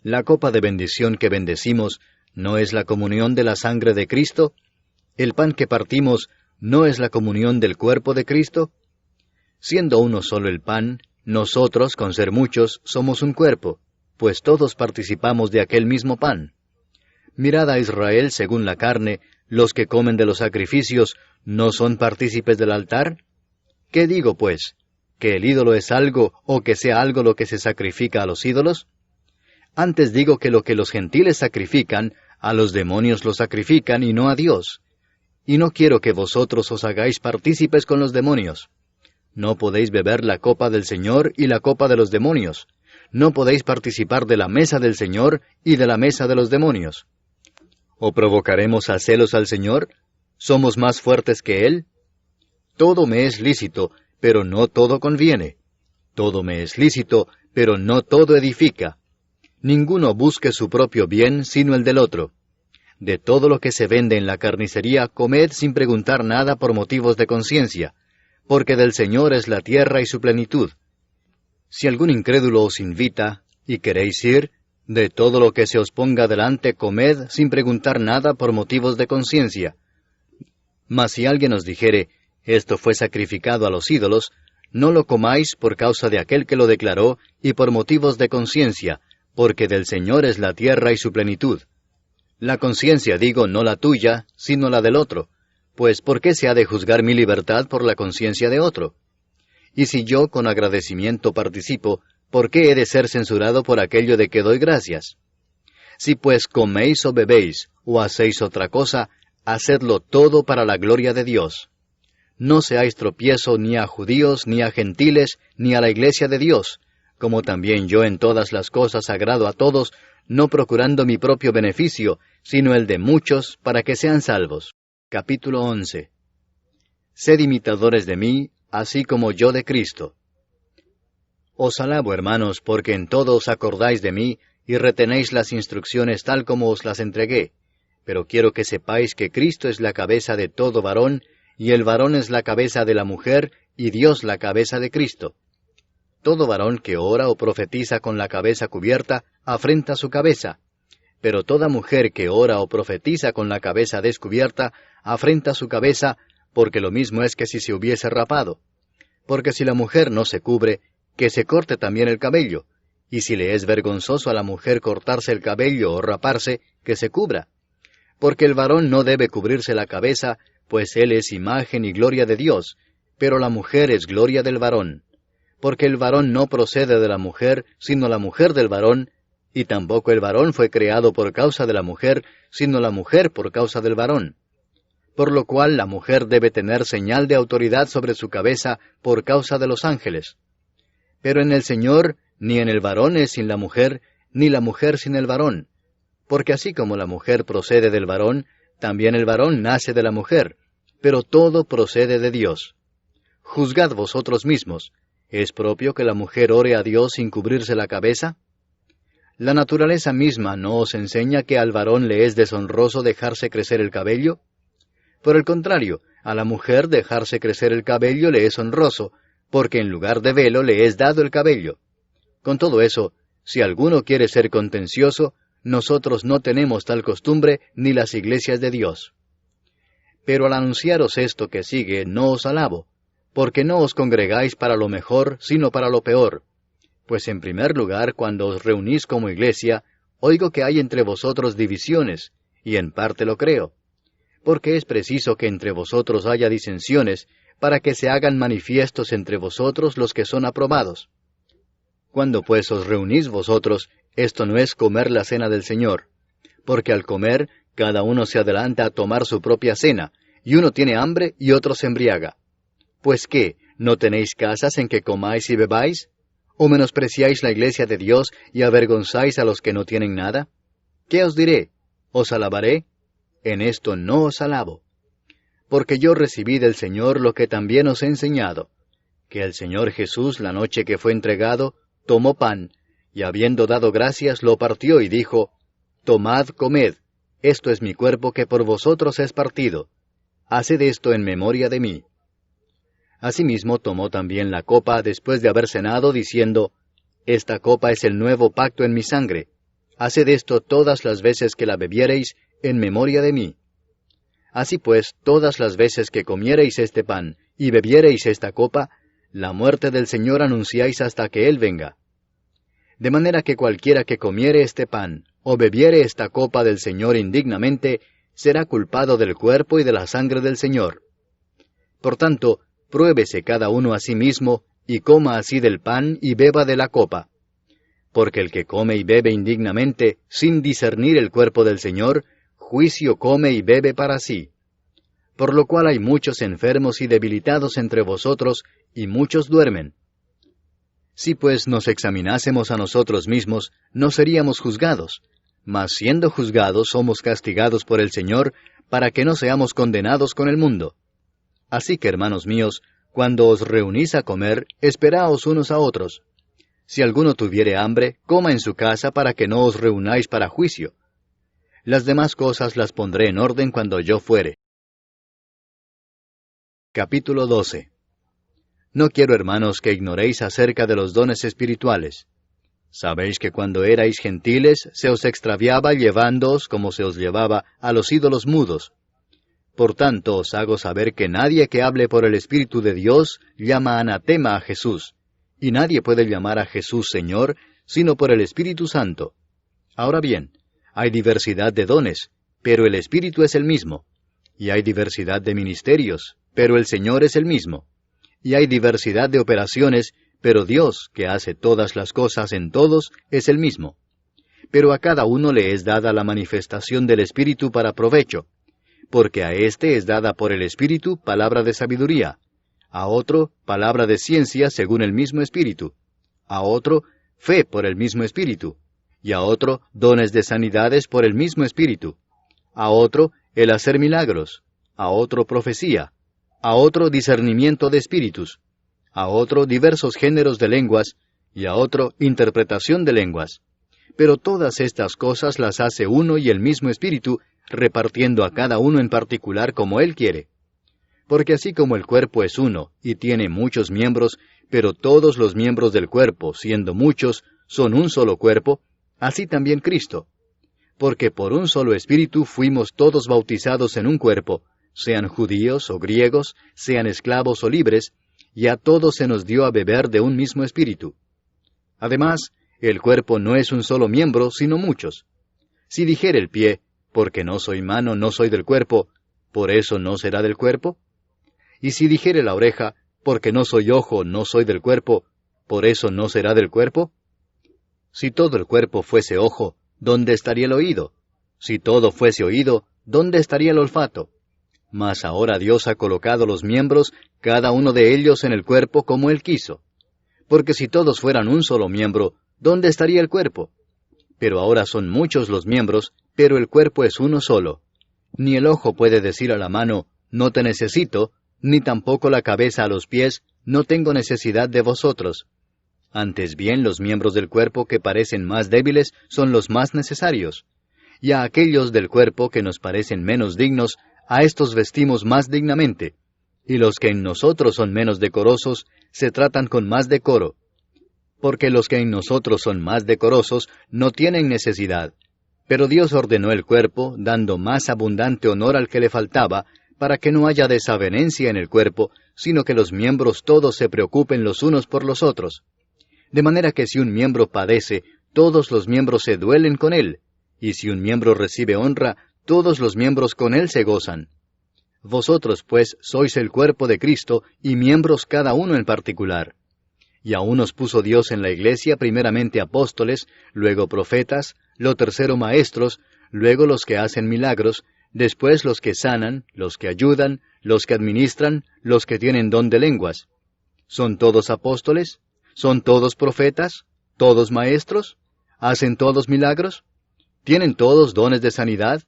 La copa de bendición que bendecimos, ¿no es la comunión de la sangre de Cristo? ¿El pan que partimos, no es la comunión del cuerpo de Cristo? Siendo uno solo el pan, nosotros, con ser muchos, somos un cuerpo, pues todos participamos de aquel mismo pan. Mirad a Israel según la carne, los que comen de los sacrificios, ¿no son partícipes del altar? ¿Qué digo, pues? ¿Que el ídolo es algo, o que sea algo lo que se sacrifica a los ídolos? Antes digo que lo que los gentiles sacrifican, a los demonios lo sacrifican y no a Dios. Y no quiero que vosotros os hagáis partícipes con los demonios. No podéis beber la copa del Señor y la copa de los demonios. No podéis participar de la mesa del Señor y de la mesa de los demonios. ¿O provocaremos a celos al Señor? ¿Somos más fuertes que Él? Todo me es lícito, pero no todo conviene. Todo me es lícito, pero no todo edifica. Ninguno busque su propio bien, sino el del otro. De todo lo que se vende en la carnicería, comed sin preguntar nada por motivos de conciencia, porque del Señor es la tierra y su plenitud. Si algún incrédulo os invita, y queréis ir, de todo lo que se os ponga delante comed sin preguntar nada por motivos de conciencia. Mas si alguien os dijere, esto fue sacrificado a los ídolos, no lo comáis por causa de aquel que lo declaró, y por motivos de conciencia, porque del Señor es la tierra y su plenitud. La conciencia, digo, no la tuya, sino la del otro, pues ¿por qué se ha de juzgar mi libertad por la conciencia de otro? Y si yo con agradecimiento participo, ¿por qué he de ser censurado por aquello de que doy gracias? Si pues coméis o bebéis, o hacéis otra cosa, hacedlo todo para la gloria de Dios. No seáis tropiezo ni a judíos, ni a gentiles, ni a la iglesia de Dios, como también yo en todas las cosas agrado a todos, no procurando mi propio beneficio, sino el de muchos, para que sean salvos. Capítulo 11. Sed imitadores de mí, así como yo de Cristo. Os alabo, hermanos, porque en todo os acordáis de mí, y retenéis las instrucciones tal como os las entregué. Pero quiero que sepáis que Cristo es la cabeza de todo varón, y el varón es la cabeza de la mujer, y Dios la cabeza de Cristo. Todo varón que ora o profetiza con la cabeza cubierta, afrenta su cabeza. Pero toda mujer que ora o profetiza con la cabeza descubierta, afrenta su cabeza, porque lo mismo es que si se hubiese rapado. Porque si la mujer no se cubre, que se corte también el cabello, y si le es vergonzoso a la mujer cortarse el cabello o raparse, que se cubra. Porque el varón no debe cubrirse la cabeza, pues él es imagen y gloria de Dios, pero la mujer es gloria del varón. Porque el varón no procede de la mujer, sino la mujer del varón, y tampoco el varón fue creado por causa de la mujer, sino la mujer por causa del varón. Por lo cual la mujer debe tener señal de autoridad sobre su cabeza por causa de los ángeles. Pero en el Señor, ni en el varón es sin la mujer, ni la mujer sin el varón. Porque así como la mujer procede del varón, también el varón nace de la mujer, pero todo procede de Dios. Juzgad vosotros mismos, ¿es propio que la mujer ore a Dios sin cubrirse la cabeza? ¿La naturaleza misma no os enseña que al varón le es deshonroso dejarse crecer el cabello? Por el contrario, a la mujer dejarse crecer el cabello le es honroso, porque en lugar de velo le es dado el cabello. Con todo eso, si alguno quiere ser contencioso, nosotros no tenemos tal costumbre ni las iglesias de Dios. Pero al anunciaros esto que sigue, no os alabo, porque no os congregáis para lo mejor, sino para lo peor. Pues en primer lugar, cuando os reunís como iglesia, oigo que hay entre vosotros divisiones, y en parte lo creo. Porque es preciso que entre vosotros haya disensiones, para que se hagan manifiestos entre vosotros los que son aprobados. Cuando pues os reunís vosotros, esto no es comer la cena del Señor, porque al comer, cada uno se adelanta a tomar su propia cena, y uno tiene hambre y otro se embriaga. Pues ¿qué? ¿No tenéis casas en que comáis y bebáis? ¿O menospreciáis la iglesia de Dios y avergonzáis a los que no tienen nada? ¿Qué os diré? ¿Os alabaré? En esto no os alabo. Porque yo recibí del Señor lo que también os he enseñado, que el Señor Jesús, la noche que fue entregado, tomó pan, y habiendo dado gracias, lo partió y dijo, Tomad, comed, esto es mi cuerpo que por vosotros es partido. Haced esto en memoria de mí. Asimismo tomó también la copa después de haber cenado, diciendo, Esta copa es el nuevo pacto en mi sangre. Haced esto todas las veces que la bebiereis, en memoria de mí. Así pues, todas las veces que comiereis este pan, y bebiereis esta copa, la muerte del Señor anunciáis hasta que Él venga. De manera que cualquiera que comiere este pan, o bebiere esta copa del Señor indignamente, será culpado del cuerpo y de la sangre del Señor. Por tanto, pruébese cada uno a sí mismo, y coma así del pan y beba de la copa. Porque el que come y bebe indignamente, sin discernir el cuerpo del Señor, juicio come y bebe para sí. Por lo cual hay muchos enfermos y debilitados entre vosotros, y muchos duermen. Si pues nos examinásemos a nosotros mismos, no seríamos juzgados, mas siendo juzgados somos castigados por el Señor, para que no seamos condenados con el mundo. Así que, hermanos míos, cuando os reunís a comer, esperaos unos a otros. Si alguno tuviere hambre, coma en su casa para que no os reunáis para juicio. Las demás cosas las pondré en orden cuando yo fuere. Capítulo 12. No quiero, hermanos, que ignoréis acerca de los dones espirituales. Sabéis que cuando erais gentiles se os extraviaba llevándoos, como se os llevaba, a los ídolos mudos. Por tanto os hago saber que nadie que hable por el Espíritu de Dios llama anatema a Jesús, y nadie puede llamar a Jesús Señor, sino por el Espíritu Santo. Ahora bien, hay diversidad de dones, pero el Espíritu es el mismo. Y hay diversidad de ministerios, pero el Señor es el mismo. Y hay diversidad de operaciones, pero Dios, que hace todas las cosas en todos, es el mismo. Pero a cada uno le es dada la manifestación del Espíritu para provecho, porque a éste es dada por el Espíritu palabra de sabiduría, a otro palabra de ciencia según el mismo Espíritu, a otro fe por el mismo Espíritu, y a otro dones de sanidades por el mismo Espíritu, a otro el hacer milagros, a otro profecía, a otro discernimiento de espíritus, a otro diversos géneros de lenguas, y a otro interpretación de lenguas. Pero todas estas cosas las hace uno y el mismo Espíritu, repartiendo a cada uno en particular como Él quiere. Porque así como el cuerpo es uno, y tiene muchos miembros, pero todos los miembros del cuerpo, siendo muchos, son un solo cuerpo, así también Cristo. Porque por un solo Espíritu fuimos todos bautizados en un cuerpo, sean judíos o griegos, sean esclavos o libres, y a todos se nos dio a beber de un mismo Espíritu. Además, el cuerpo no es un solo miembro, sino muchos. Si dijere el pie, porque no soy mano, no soy del cuerpo, ¿por eso no será del cuerpo? Y si dijere la oreja, porque no soy ojo, no soy del cuerpo, ¿por eso no será del cuerpo? Si todo el cuerpo fuese ojo, ¿dónde estaría el oído? Si todo fuese oído, ¿dónde estaría el olfato? Mas ahora Dios ha colocado los miembros, cada uno de ellos en el cuerpo como Él quiso. Porque si todos fueran un solo miembro, ¿dónde estaría el cuerpo? Pero ahora son muchos los miembros, pero el cuerpo es uno solo. Ni el ojo puede decir a la mano, no te necesito, ni tampoco la cabeza a los pies, no tengo necesidad de vosotros. Antes bien, los miembros del cuerpo que parecen más débiles son los más necesarios. Y a aquellos del cuerpo que nos parecen menos dignos, a estos vestimos más dignamente. Y los que en nosotros son menos decorosos, se tratan con más decoro. Porque los que en nosotros son más decorosos no tienen necesidad. Pero Dios ordenó el cuerpo, dando más abundante honor al que le faltaba, para que no haya desavenencia en el cuerpo, sino que los miembros todos se preocupen los unos por los otros. De manera que si un miembro padece, todos los miembros se duelen con él, y si un miembro recibe honra, todos los miembros con él se gozan. Vosotros, pues, sois el cuerpo de Cristo, y miembros cada uno en particular. Y a unos puso Dios en la iglesia primeramente apóstoles, luego profetas, lo tercero maestros, luego los que hacen milagros, después los que sanan, los que ayudan, los que administran, los que tienen don de lenguas. ¿Son todos apóstoles? ¿Son todos profetas? ¿Todos maestros? ¿Hacen todos milagros? ¿Tienen todos dones de sanidad?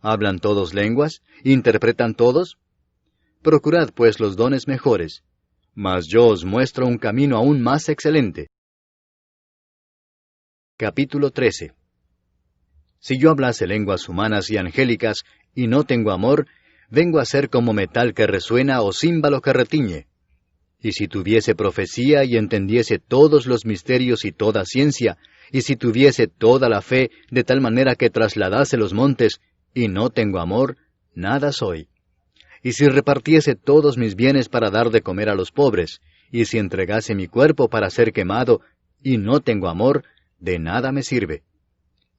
¿Hablan todos lenguas? ¿Interpretan todos? Procurad pues los dones mejores, mas yo os muestro un camino aún más excelente. Capítulo 13. Si yo hablase lenguas humanas y angélicas, y no tengo amor, vengo a ser como metal que resuena o címbalo que retiñe. Y si tuviese profecía y entendiese todos los misterios y toda ciencia, y si tuviese toda la fe de tal manera que trasladase los montes, y no tengo amor, nada soy. Y si repartiese todos mis bienes para dar de comer a los pobres, y si entregase mi cuerpo para ser quemado, y no tengo amor, de nada me sirve.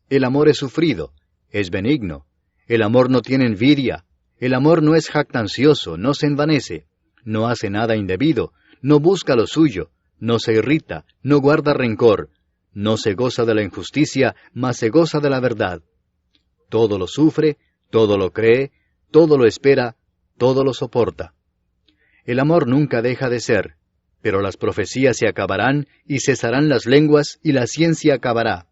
El amor es sufrido, es benigno. El amor no tiene envidia. El amor no es jactancioso, no se envanece, no hace nada indebido, no busca lo suyo, no se irrita, no guarda rencor, no se goza de la injusticia, mas se goza de la verdad. Todo lo sufre, todo lo cree, todo lo espera, todo lo soporta. El amor nunca deja de ser, pero las profecías se acabarán, y cesarán las lenguas, y la ciencia acabará.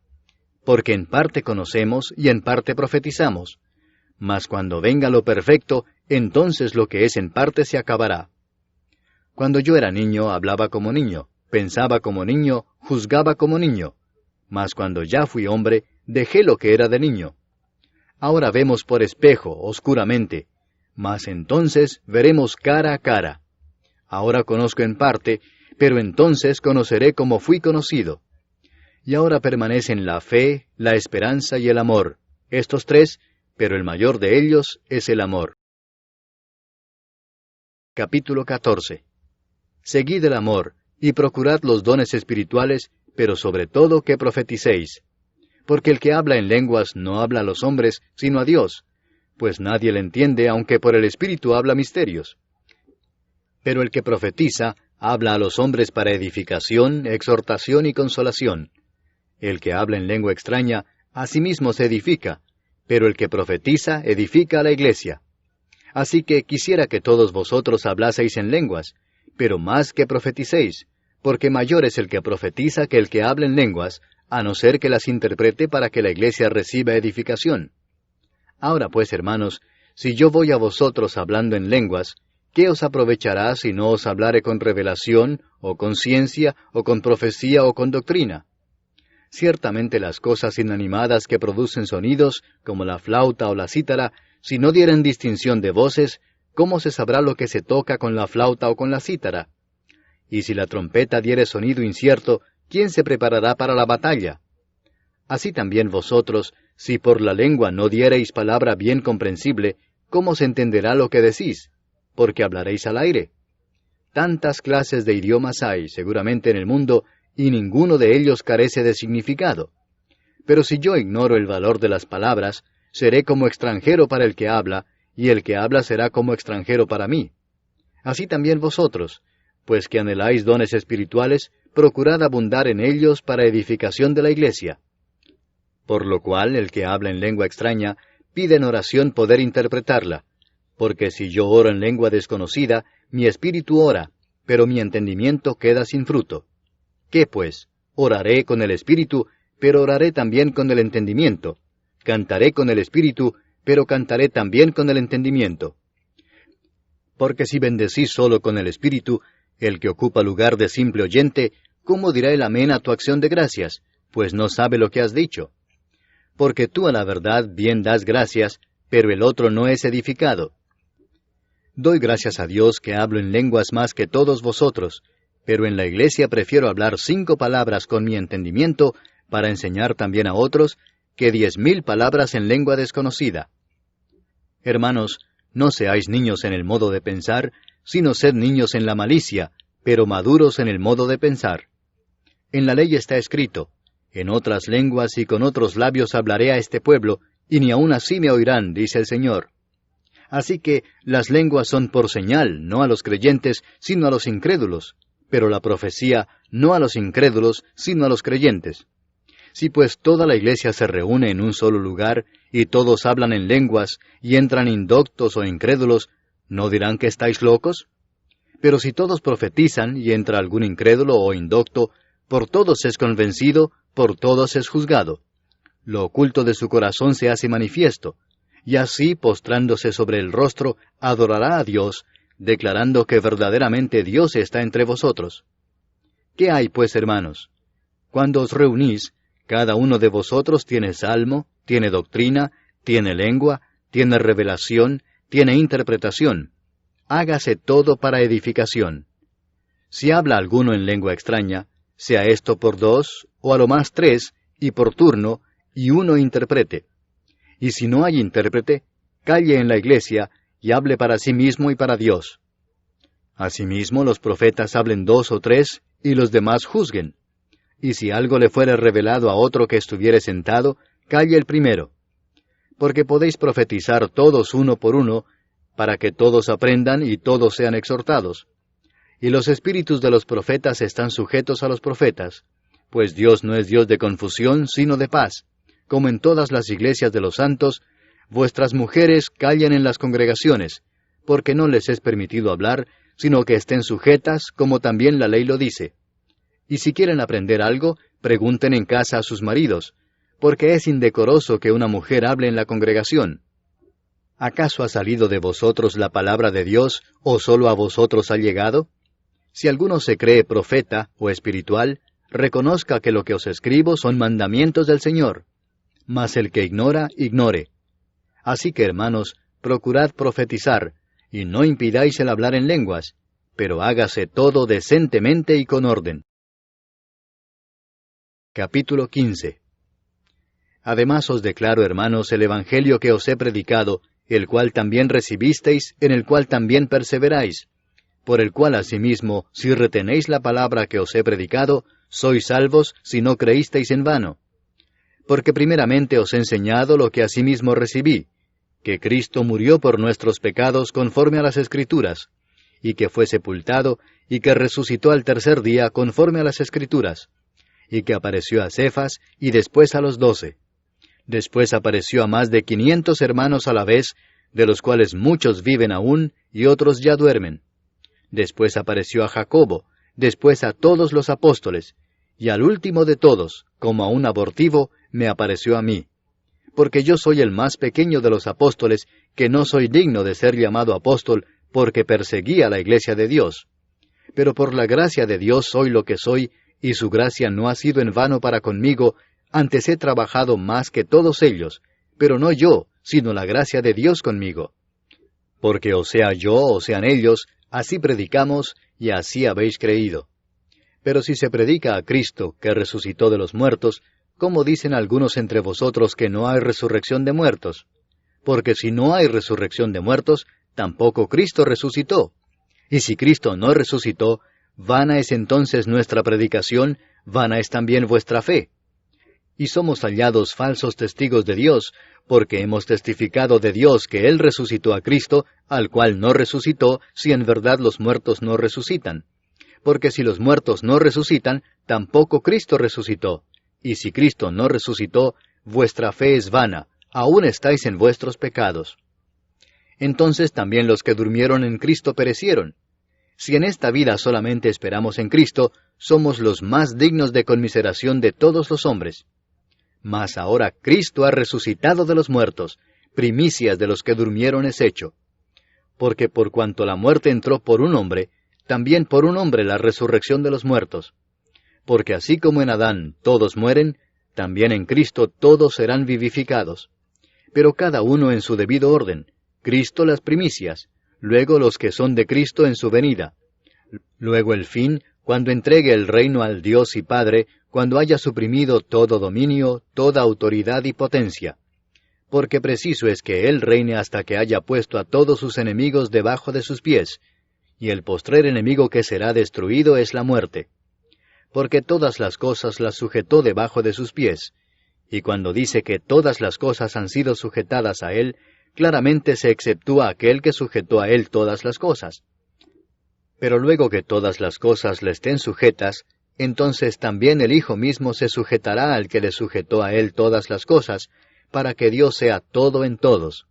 Porque en parte conocemos, y en parte profetizamos. Mas cuando venga lo perfecto, entonces lo que es en parte se acabará. Cuando yo era niño, hablaba como niño, pensaba como niño, juzgaba como niño, mas cuando ya fui hombre, dejé lo que era de niño. Ahora vemos por espejo, oscuramente, mas entonces veremos cara a cara. Ahora conozco en parte, pero entonces conoceré como fui conocido. Y ahora permanecen la fe, la esperanza y el amor, estos tres, pero el mayor de ellos es el amor. Capítulo 14. Seguid el amor, y procurad los dones espirituales, pero sobre todo que profeticéis. Porque el que habla en lenguas no habla a los hombres, sino a Dios, pues nadie le entiende, aunque por el Espíritu habla misterios. Pero el que profetiza habla a los hombres para edificación, exhortación y consolación. El que habla en lengua extraña, a sí mismo se edifica, pero el que profetiza edifica a la iglesia. Así que quisiera que todos vosotros hablaseis en lenguas, pero más que profeticéis, porque mayor es el que profetiza que el que habla en lenguas, a no ser que las interprete para que la iglesia reciba edificación. Ahora pues, hermanos, si yo voy a vosotros hablando en lenguas, ¿qué os aprovechará si no os hablare con revelación, o con ciencia, o con profecía, o con doctrina? Ciertamente las cosas inanimadas que producen sonidos, como la flauta o la cítara, si no dieren distinción de voces, ¿cómo se sabrá lo que se toca con la flauta o con la cítara? Y si la trompeta diere sonido incierto, ¿quién se preparará para la batalla? Así también vosotros, si por la lengua no diereis palabra bien comprensible, ¿cómo se entenderá lo que decís? Porque hablaréis al aire. Tantas clases de idiomas hay, seguramente, en el mundo, y ninguno de ellos carece de significado. Pero si yo ignoro el valor de las palabras, seré como extranjero para el que habla, y el que habla será como extranjero para mí. Así también vosotros, pues que anheláis dones espirituales, procurad abundar en ellos para edificación de la iglesia. Por lo cual el que habla en lengua extraña, pide en oración poder interpretarla, porque si yo oro en lengua desconocida, mi espíritu ora, pero mi entendimiento queda sin fruto. ¿Qué pues? Oraré con el espíritu, pero oraré también con el entendimiento. Cantaré con el espíritu, pero cantaré también con el entendimiento. Porque si bendecís solo con el espíritu, el que ocupa lugar de simple oyente, ¿cómo dirá el amén a tu acción de gracias? Pues no sabe lo que has dicho. Porque tú a la verdad bien das gracias, pero el otro no es edificado. Doy gracias a Dios que hablo en lenguas más que todos vosotros, pero en la iglesia prefiero hablar 5 palabras con mi entendimiento para enseñar también a otros que 10,000 palabras en lengua desconocida. Hermanos, no seáis niños en el modo de pensar, sino sed niños en la malicia, pero maduros en el modo de pensar. En la ley está escrito, en otras lenguas y con otros labios hablaré a este pueblo, y ni aun así me oirán, dice el Señor. Así que las lenguas son por señal, no a los creyentes, sino a los incrédulos, pero la profecía no a los incrédulos, sino a los creyentes. Si pues toda la iglesia se reúne en un solo lugar, y todos hablan en lenguas, y entran indoctos o incrédulos, ¿no dirán que estáis locos? Pero si todos profetizan, y entra algún incrédulo o indocto, por todos es convencido, por todos es juzgado. Lo oculto de su corazón se hace manifiesto, y así, postrándose sobre el rostro, adorará a Dios, declarando que verdaderamente Dios está entre vosotros. ¿Qué hay, pues, hermanos? Cuando os reunís, cada uno de vosotros tiene salmo, tiene doctrina, tiene lengua, tiene revelación, tiene interpretación. Hágase todo para edificación. Si habla alguno en lengua extraña, sea esto por 2, o a lo más 3, y por turno, y uno interprete. Y si no hay intérprete, calle en la iglesia, y hable para sí mismo y para Dios. Asimismo los profetas hablen 2 o 3, y los demás juzguen. Y si algo le fuere revelado a otro que estuviere sentado, calle el primero. Porque podéis profetizar todos uno por uno, para que todos aprendan y todos sean exhortados. Y los espíritus de los profetas están sujetos a los profetas, pues Dios no es Dios de confusión, sino de paz. Como en todas las iglesias de los santos, vuestras mujeres callen en las congregaciones, porque no les es permitido hablar, sino que estén sujetas, como también la ley lo dice. Y si quieren aprender algo, pregunten en casa a sus maridos, porque es indecoroso que una mujer hable en la congregación. ¿Acaso ha salido de vosotros la palabra de Dios, o solo a vosotros ha llegado? Si alguno se cree profeta o espiritual, reconozca que lo que os escribo son mandamientos del Señor. Mas el que ignora, ignore. Así que, hermanos, procurad profetizar, y no impidáis el hablar en lenguas, pero hágase todo decentemente y con orden. Capítulo 15. Además os declaro, hermanos, el Evangelio que os he predicado, el cual también recibisteis, en el cual también perseveráis, por el cual asimismo, si retenéis la palabra que os he predicado, sois salvos si no creísteis en vano. Porque primeramente os he enseñado lo que asimismo recibí, que Cristo murió por nuestros pecados conforme a las Escrituras, y que fue sepultado, y que resucitó al tercer día conforme a las Escrituras, y que apareció a Cefas, y después a los 12. Después apareció a más de 500 hermanos a la vez, de los cuales muchos viven aún, y otros ya duermen. Después apareció a Jacobo, después a todos los apóstoles, y al último de todos, como a un abortivo, me apareció a mí. Porque yo soy el más pequeño de los apóstoles, que no soy digno de ser llamado apóstol, porque perseguí a la iglesia de Dios. Pero por la gracia de Dios soy lo que soy, y su gracia no ha sido en vano para conmigo, antes he trabajado más que todos ellos, pero no yo, sino la gracia de Dios conmigo. Porque o sea yo o sean ellos, así predicamos, y así habéis creído. Pero si se predica a Cristo, que resucitó de los muertos, ¿cómo dicen algunos entre vosotros que no hay resurrección de muertos? Porque si no hay resurrección de muertos, tampoco Cristo resucitó. Y si Cristo no resucitó, vana es entonces nuestra predicación, vana es también vuestra fe. Y somos hallados falsos testigos de Dios, porque hemos testificado de Dios que Él resucitó a Cristo, al cual no resucitó, si en verdad los muertos no resucitan. Porque si los muertos no resucitan, tampoco Cristo resucitó. Y si Cristo no resucitó, vuestra fe es vana, aún estáis en vuestros pecados. Entonces también los que durmieron en Cristo perecieron. Si en esta vida solamente esperamos en Cristo, somos los más dignos de conmiseración de todos los hombres. Mas ahora Cristo ha resucitado de los muertos, primicias de los que durmieron es hecho. Porque por cuanto la muerte entró por un hombre, también por un hombre la resurrección de los muertos. Porque así como en Adán todos mueren, también en Cristo todos serán vivificados. Pero cada uno en su debido orden, Cristo las primicias, luego los que son de Cristo en su venida. Luego el fin, cuando entregue el reino al Dios y Padre, cuando haya suprimido todo dominio, toda autoridad y potencia. Porque preciso es que Él reine hasta que haya puesto a todos sus enemigos debajo de sus pies, y el postrer enemigo que será destruido es la muerte. Porque todas las cosas las sujetó debajo de sus pies, y cuando dice que todas las cosas han sido sujetadas a Él, claramente se exceptúa aquel que sujetó a Él todas las cosas. Pero luego que todas las cosas le estén sujetas, entonces también el Hijo mismo se sujetará al que le sujetó a Él todas las cosas, para que Dios sea todo en todos.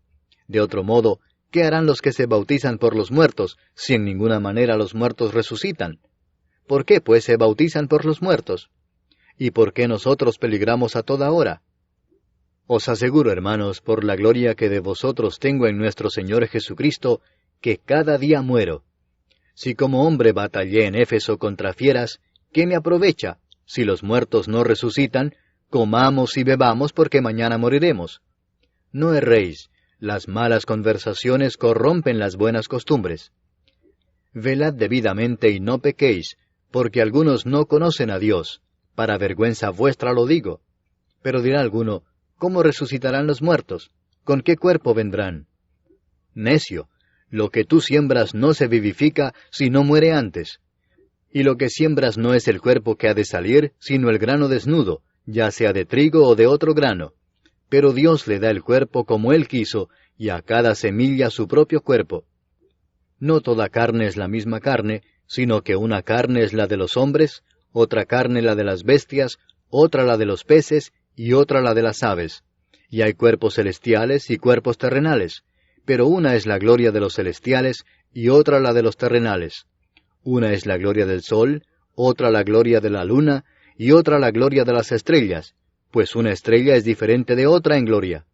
De otro modo, ¿qué harán los que se bautizan por los muertos, si en ninguna manera los muertos resucitan? ¿Por qué, pues, se bautizan por los muertos? ¿Y por qué nosotros peligramos a toda hora? Os aseguro, hermanos, por la gloria que de vosotros tengo en nuestro Señor Jesucristo, que cada día muero. Si como hombre batallé en Éfeso contra fieras, ¿qué me aprovecha? Si los muertos no resucitan, comamos y bebamos porque mañana moriremos. No erréis, las malas conversaciones corrompen las buenas costumbres. Velad debidamente y no pequéis, porque algunos no conocen a Dios. Para vergüenza vuestra lo digo. Pero dirá alguno, ¿cómo resucitarán los muertos? ¿Con qué cuerpo vendrán? Necio, lo que tú siembras no se vivifica si no muere antes. Y lo que siembras no es el cuerpo que ha de salir, sino el grano desnudo, ya sea de trigo o de otro grano. Pero Dios le da el cuerpo como Él quiso, y a cada semilla su propio cuerpo. No toda carne es la misma carne, sino que una carne es la de los hombres, otra carne la de las bestias, otra la de los peces, y otra la de las aves. Y hay cuerpos celestiales y cuerpos terrenales, pero una es la gloria de los celestiales, y otra la de los terrenales. Una es la gloria del sol, otra la gloria de la luna, y otra la gloria de las estrellas, pues una estrella es diferente de otra en gloria.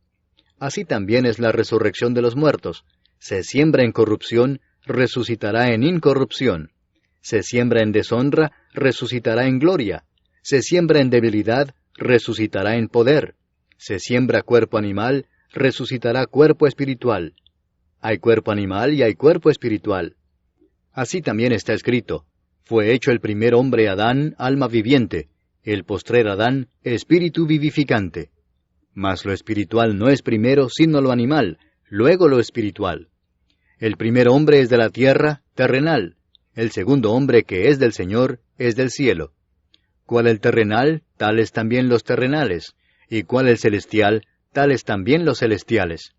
Así también es la resurrección de los muertos. Se siembra en corrupción, resucitará en incorrupción. Se siembra en deshonra, resucitará en gloria. Se siembra en debilidad, resucitará en poder. Se siembra cuerpo animal, resucitará cuerpo espiritual. Hay cuerpo animal y hay cuerpo espiritual. Así también está escrito: fue hecho el primer hombre Adán, alma viviente; el postrer Adán, espíritu vivificante. Mas lo espiritual no es primero, sino lo animal, luego lo espiritual. El primer hombre es de la tierra, terrenal; el segundo hombre, que es del Señor, es del cielo. Cual el terrenal, tales también los terrenales; y cual el celestial, tales también los celestiales.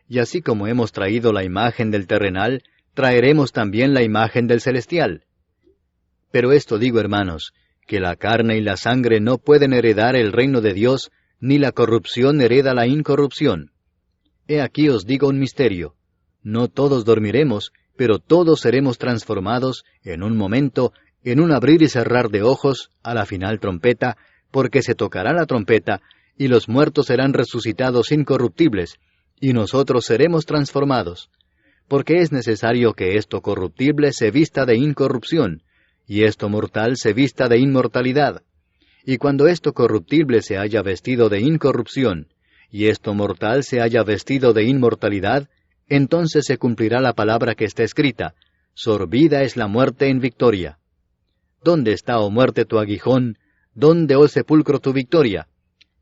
Y así como hemos traído la imagen del terrenal, traeremos también la imagen del celestial. Pero esto digo, hermanos, que la carne y la sangre no pueden heredar el reino de Dios, ni la corrupción hereda la incorrupción. He aquí os digo un misterio: no todos dormiremos, pero todos seremos transformados en un momento, en un abrir y cerrar de ojos, a la final trompeta, porque se tocará la trompeta, y los muertos serán resucitados incorruptibles, y nosotros seremos transformados. Porque es necesario que esto corruptible se vista de incorrupción, y esto mortal se vista de inmortalidad. Y cuando esto corruptible se haya vestido de incorrupción, y esto mortal se haya vestido de inmortalidad, entonces se cumplirá la palabra que está escrita: sorbida es la muerte en victoria. ¿Dónde está, oh muerte, tu aguijón? ¿Dónde, oh sepulcro, tu victoria?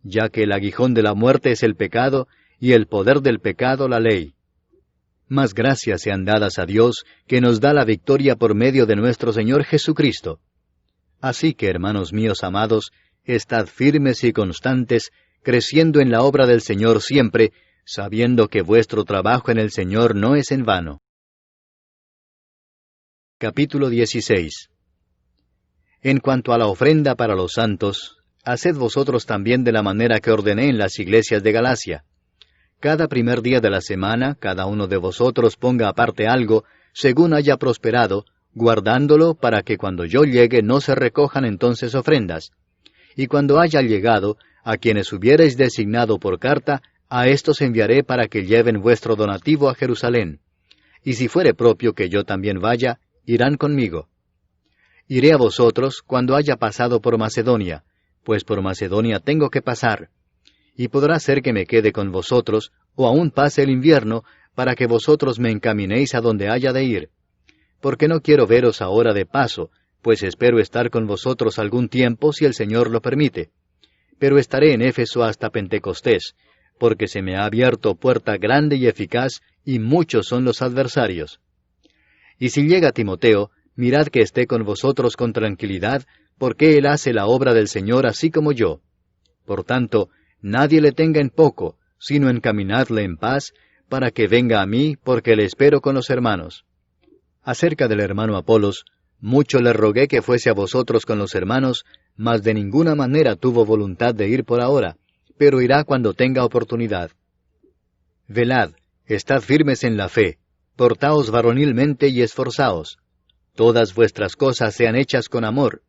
Ya que el aguijón de la muerte es el pecado, y el poder del pecado la ley. Mas gracias sean dadas a Dios, que nos da la victoria por medio de nuestro Señor Jesucristo. Así que, hermanos míos amados, estad firmes y constantes, creciendo en la obra del Señor siempre, sabiendo que vuestro trabajo en el Señor no es en vano. Capítulo 16. En cuanto a la ofrenda para los santos, haced vosotros también de la manera que ordené en las iglesias de Galacia. Cada primer día de la semana, cada uno de vosotros ponga aparte algo, según haya prosperado, guardándolo para que cuando yo llegue no se recojan entonces ofrendas. Y cuando haya llegado, a quienes hubiereis designado por carta, a éstos enviaré para que lleven vuestro donativo a Jerusalén. Y si fuere propio que yo también vaya, irán conmigo. Iré a vosotros cuando haya pasado por Macedonia, pues por Macedonia tengo que pasar. Y podrá ser que me quede con vosotros, o aún pase el invierno, para que vosotros me encaminéis a donde haya de ir. Porque no quiero veros ahora de paso, pues espero estar con vosotros algún tiempo si el Señor lo permite. Pero estaré en Éfeso hasta Pentecostés, porque se me ha abierto puerta grande y eficaz, y muchos son los adversarios. Y si llega Timoteo, mirad que esté con vosotros con tranquilidad, porque él hace la obra del Señor así como yo. Por tanto, nadie le tenga en poco, sino encaminadle en paz, para que venga a mí, porque le espero con los hermanos. Acerca del hermano Apolos, mucho le rogué que fuese a vosotros con los hermanos, mas de ninguna manera tuvo voluntad de ir por ahora, pero irá cuando tenga oportunidad. Velad, estad firmes en la fe, portaos varonilmente y esforzaos. Todas vuestras cosas sean hechas con amor.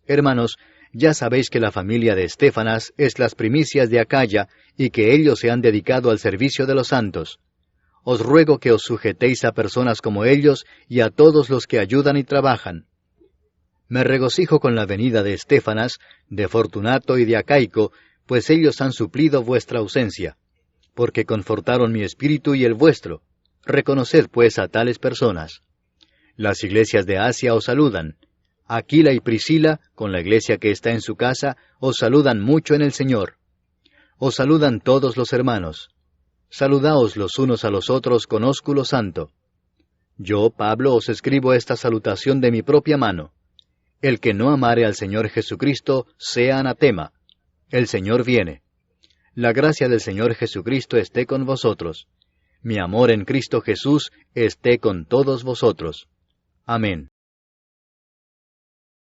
Hermanos, ya sabéis que la familia de Estéfanas es las primicias de Acaya, y que ellos se han dedicado al servicio de los santos. Os ruego que os sujetéis a personas como ellos y a todos los que ayudan y trabajan. Me regocijo con la venida de Estéfanas, de Fortunato y de Acaico, pues ellos han suplido vuestra ausencia, porque confortaron mi espíritu y el vuestro. Reconoced pues a tales personas. Las iglesias de Asia os saludan. Aquila y Priscila, con la iglesia que está en su casa, os saludan mucho en el Señor. Os saludan todos los hermanos. Saludaos los unos a los otros con ósculo santo. Yo, Pablo, os escribo esta salutación de mi propia mano. El que no amare al Señor Jesucristo, sea anatema. El Señor viene. La gracia del Señor Jesucristo esté con vosotros. Mi amor en Cristo Jesús esté con todos vosotros. Amén.